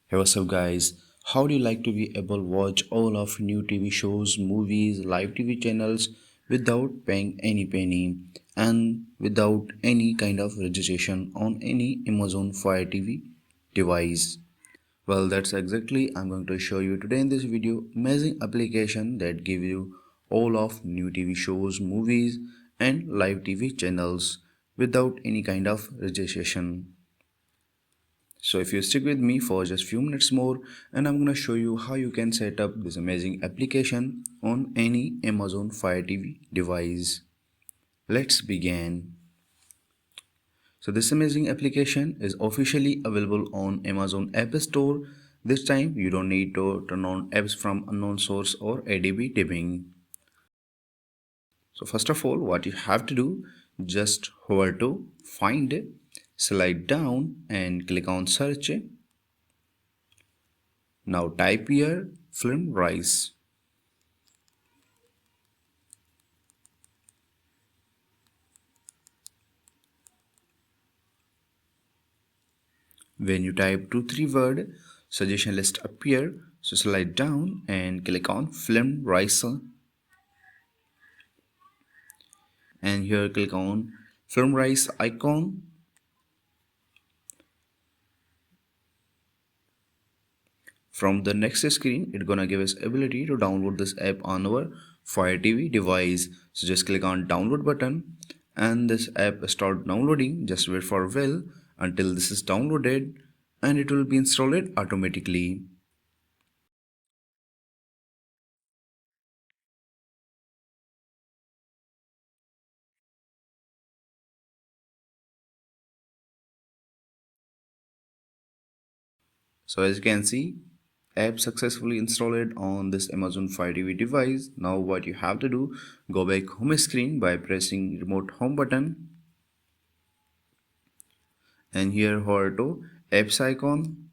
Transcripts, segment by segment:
Hey, what's up, guys? How do you like to be able to watch all of new TV shows, movies, live TV channels without paying any penny and without any kind of registration on any Amazon Fire TV device? Well, that's exactly I'm going to show you today in this video. Amazing application that give you all of new TV shows, movies, and live TV channels without any kind of registration. So if you stick with me for just few minutes more, and I'm gonna show you how you can set up this amazing application on any Amazon Fire TV device. Let's begin. So this amazing application is officially available on Amazon App Store. This time you don't need to turn on apps from unknown source or ADB dipping. So first of all, what you have to do, just hover to find, slide down and click on search. Now type here film rice. When you type 2-3 word, suggestion list appear. So slide down and click on film rice. And here click on film rice icon. From the next screen, it's gonna give us ability to download this app on our Fire TV device. So just click on download button and this app start downloading. Just wait for a while until this is downloaded and it will be installed automatically. So as you can see, app successfully installed on this Amazon Fire TV device. Now what you have to do, go back home screen by pressing remote home button and here hover to apps icon,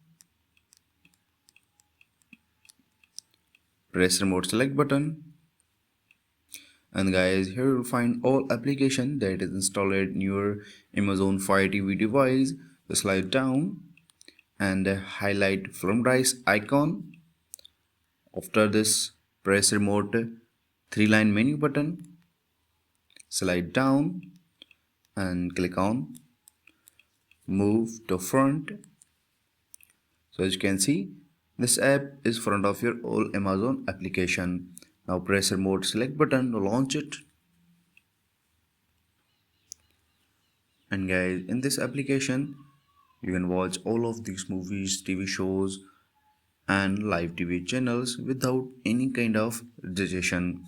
press remote select button, and guys, here you will find all application that is installed in your Amazon Fire TV device. So slide down and highlight film rice icon. After this, press remote 3-line menu button, slide down and click on move to front. So as you can see, this app is front of your all Amazon application. Now press remote select button to launch it. And guys, in this application you can watch all of these movies, TV shows and live TV channels without any kind of registration.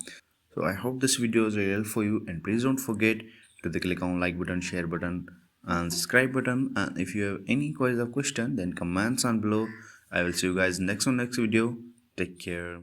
So I hope this video is real for you, and please don't forget to click on like button, share button and subscribe button. And if you have any queries or question, then comments on below. I will see you guys next video. Take care.